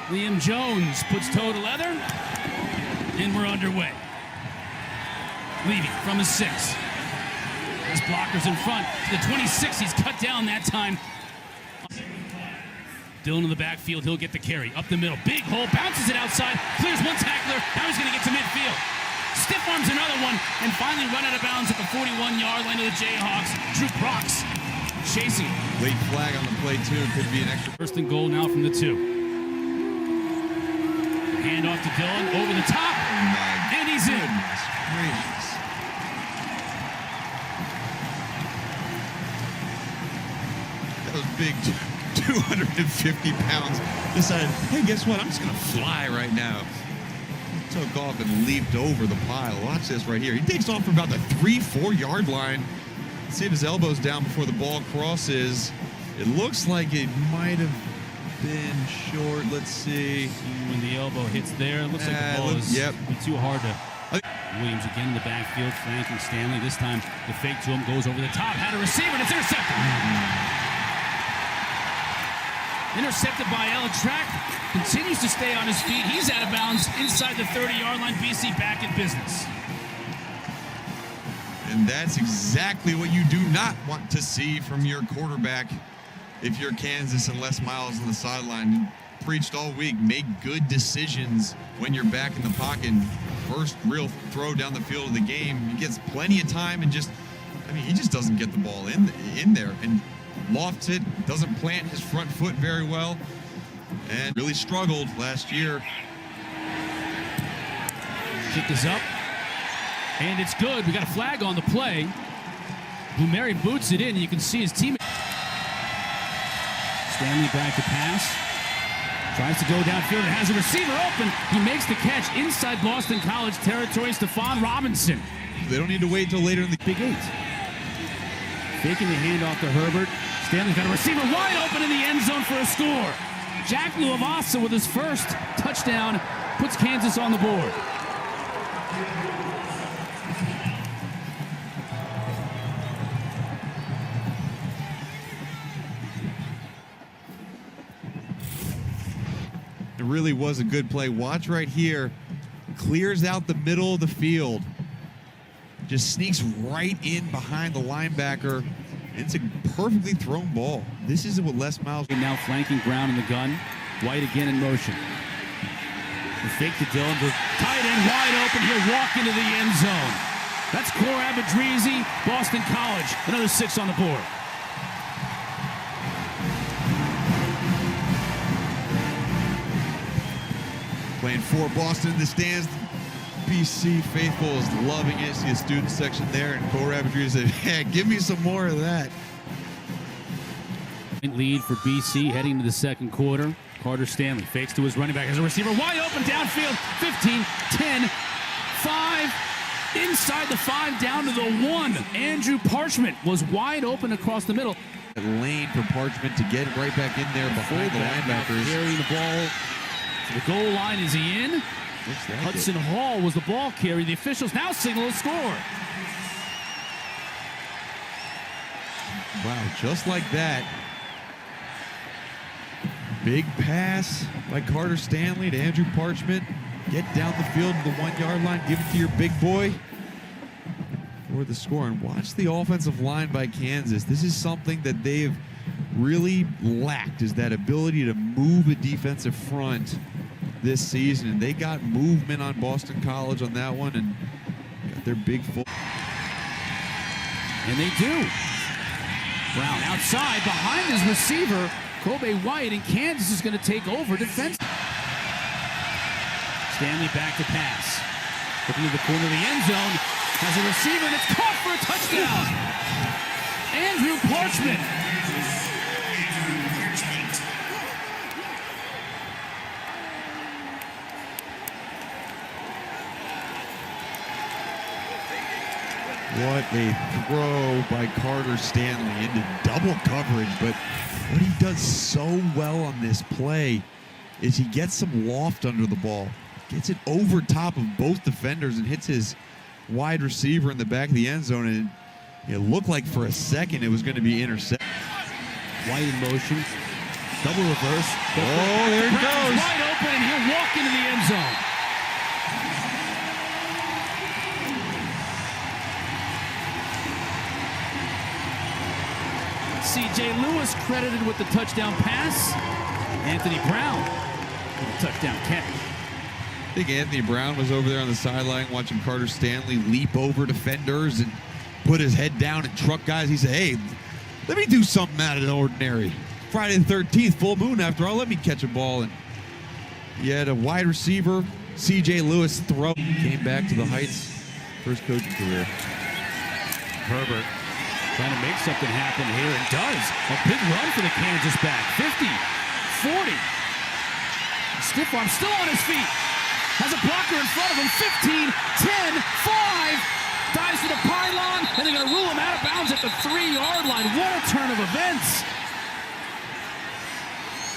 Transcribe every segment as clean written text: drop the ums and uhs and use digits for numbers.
Liam Jones puts toe to leather, and we're underway. Levy from his 6. His blockers in front to the 26. He's cut down that time. Dillon in the backfield. He'll get the carry. Up the middle. Big hole. Bounces it outside. Clears one tackler. Now he's going to get to midfield. Stiff arms another one. And finally run out of bounds at the 41-yard line of the Jayhawks. Drew Brox chasing. Late flag on the play, too. Could be an extra. First and goal now from the 2. Hand off to Dillon. Over the top. Oh, and he's in. Gracious. That was big. 250 pounds. Decided, hey, guess what? I'm just going to fly right now. He took off and leaped over the pile. Watch this right here. He takes off from about the 3-4 yard line. See if his elbow's down before the ball crosses. It looks like it might have been short. Let's see. When the elbow hits there, it looks like the ball is too hard to. Williams again in the backfield, flanking Stanley. This time the fake to him goes over the top. Had a receiver, and it's intercepted. Intercepted by Ellen Track. Continues to stay on his feet. He's out of bounds inside the 30-yard line. BC back in business. And that's exactly what you do not want to see from your quarterback if you're Kansas and Les Miles on the sideline. Preached all week, make good decisions when you're back in the pocket. First real throw down the field of the game. He gets plenty of time and he just doesn't get the ball in there and lofts it, doesn't plant his front foot very well, and really struggled last year. Kick is up, and it's good. We got a flag on the play. Blumeri boots it in. You can see his teammate. Stanley back to pass. Tries to go downfield and has a receiver open. He makes the catch inside Boston College territory. Stephon Robinson. They don't need to wait until later in the Big 8. Faking the handoff to Herbert. Stanley's got a receiver wide open in the end zone for a score. Jack Luavasa with his first touchdown puts Kansas on the board. It really was a good play. Watch right here. Clears out the middle of the field. Just sneaks right in behind the linebacker. It's a perfectly thrown ball. This isn't what Les Miles. Now flanking Brown in the gun. White again in motion. The fake to Dillon. The tight end wide open. He'll walk into the end zone. That's Cor Abadrizi, Boston College. Another 6 on the board. Playing for Boston in the stands. BC faithful is loving it. See a student section there, and Cor Abadrizi said, "Yeah, give me some more of that." Lead for BC heading to the second quarter. Carter Stanley fakes to his running back as a receiver wide open downfield. 15, 10, 5, inside the 5 down to the 1. Andrew Parchment was wide open across the middle. A lane for Parchment to get right back in there before the linebackers. Carrying the ball to the goal line. Is he in? Like Hudson Hall was the ball carrier. The officials now signal a score. Wow, just like that. Big pass by Carter Stanley to Andrew Parchment. Get down the field to the 1-yard line. Give it to your big boy for the score. And watch the offensive line by Kansas. This is something that they've really lacked, is that ability to move a defensive front this season. And they got movement on Boston College on that one and got their big full. And they do. Brown outside behind his receiver, Kobe White, and Kansas is going to take over defense. Stanley back to pass. Looking to the corner of the end zone. Has a receiver, and it's caught for a touchdown. Andrew Parchment. What a throw by Carter Stanley into double coverage. But what he does so well on this play is he gets some loft under the ball. Gets it over top of both defenders and hits his wide receiver in the back of the end zone. And it looked like for a second it was going to be intercepted. White in motion. Double reverse. Oh, there it goes. Wide open, and he'll walk into the end zone. C.J. Lewis credited with the touchdown pass. Anthony Brown with a touchdown catch. I think Anthony Brown was over there on the sideline watching Carter Stanley leap over defenders and put his head down and truck guys. He said, hey, let me do something out of the ordinary. Friday the 13th, full moon after all, let me catch a ball. And he had a wide receiver, C.J. Lewis, throw. Came back to the heights for his coaching career. Herbert trying to make something happen here, and does. A big run for the Kansas back. 50, 40. Stiff arm, still on his feet. Has a blocker in front of him. 15, 10, 5. Dives to the pylon, and they're going to rule him out of bounds at the 3-yard line. What a turn of events.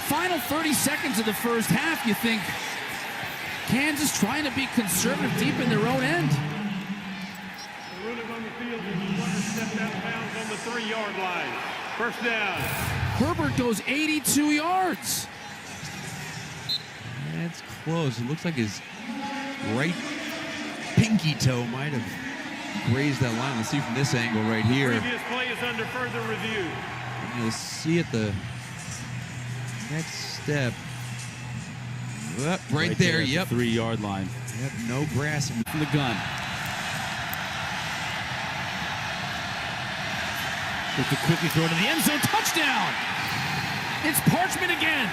Final 30 seconds of the first half, you think Kansas trying to be conservative deep in their own end. The ruling on the field is one that stepped out of bounds on the 3-yard line. First down. Herbert goes 82 yards. That's close. It looks like his right pinky toe might have grazed that line. Let's see from this angle right here. Previous play is under further review. And you'll see at the next step. Right there, yep. 3-yard line. Yep, no grass From the gun. With the quickly throw to the end zone. Touchdown! It's Parchment again.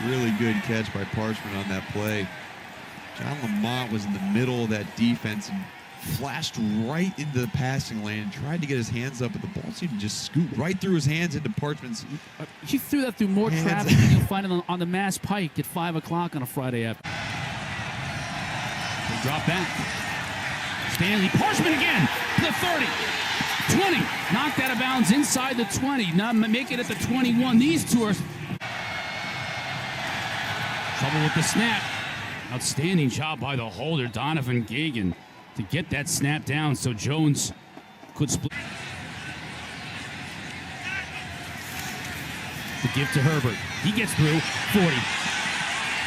Really good catch by Parchment on that play. John Lamont was in the middle of that defense and flashed right into the passing lane and tried to get his hands up, but the ball seemed to just scoot right through his hands into Parchment's. He threw that through more traffic than you'll find on the Mass Pike at 5 o'clock on a Friday afternoon. They drop back. Stanley, Parchment again to the 30, 20, knocked out of bounds inside the 20, now make it at the 21. These two are trouble with the snap. Outstanding job by the holder, Donovan Gagan, to get that snap down so Jones could split. To give to Herbert. He gets through. 40.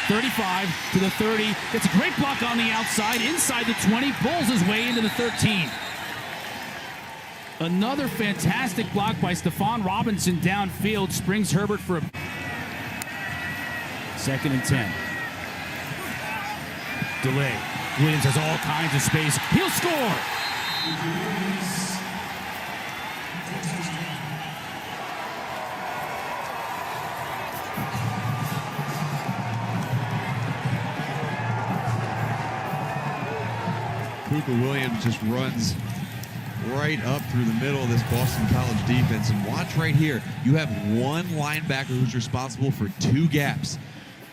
35 to the 30. Gets a great block on the outside. Inside the 20. Pulls his way into the 13. Another fantastic block by Stephon Robinson downfield. Springs Herbert for a 2nd and 10. Delay. Williams has all kinds of space. He'll score! Cooper Williams just runs right up through the middle of this Boston College defense. And watch right here. You have one linebacker who's responsible for 2 gaps.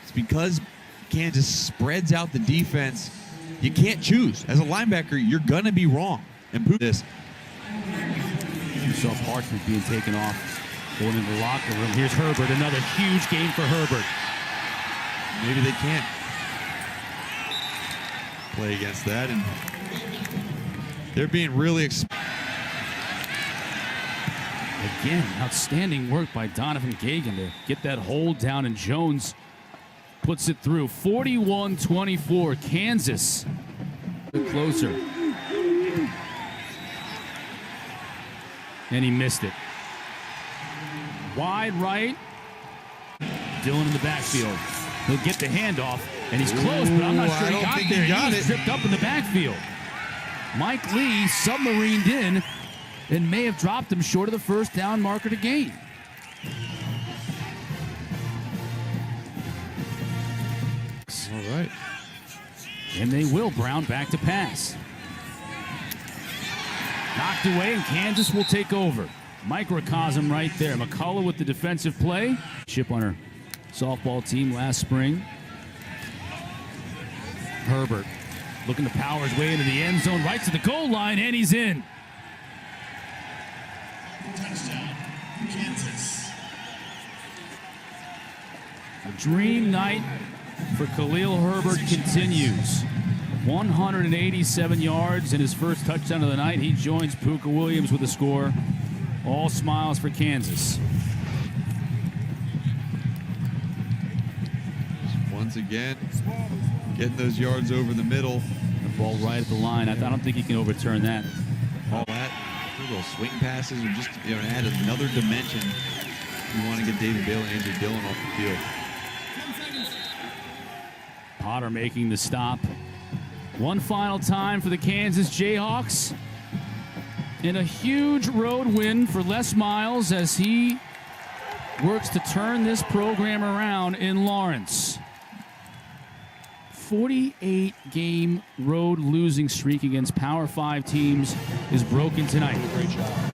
It's because Kansas spreads out the defense. You can't choose. As a linebacker, you're going to be wrong. And prove this. You saw Parchment being taken off, going into the locker room. Here's Herbert, another huge game for Herbert. Maybe they can't play against that. And they're being really Again, outstanding work by Donovan Gagan to get that hold down, and Jones puts it through. 41-24, Kansas closer. And he missed it. Wide right. Dillon in the backfield. He'll get the handoff, and he's close, but I'm not sure he got there. He was tripped up in the backfield. Mike Lee submarined in and may have dropped him short of the first down marker to gain. All right. And they will. Brown back to pass. Knocked away, and Kansas will take over. Microcosm right there. McCullough with the defensive play. Chip on her softball team last spring. Herbert looking to power his way into the end zone, right to the goal line, and he's in. Touchdown, Kansas. The dream night for Khalil Herbert continues. 187 yards and his first touchdown of the night. He joins Puka Williams with a score. All smiles for Kansas. Once again, getting those yards over the middle. The ball right at the line. I don't think he can overturn that. All that, little swing passes are just, add another dimension. You want to get David Bailey and A.J. Dillon off the field. Potter making the stop. One final time for the Kansas Jayhawks. And a huge road win for Les Miles as he works to turn this program around in Lawrence. 48-game road losing streak against Power 5 teams is broken tonight. Great job.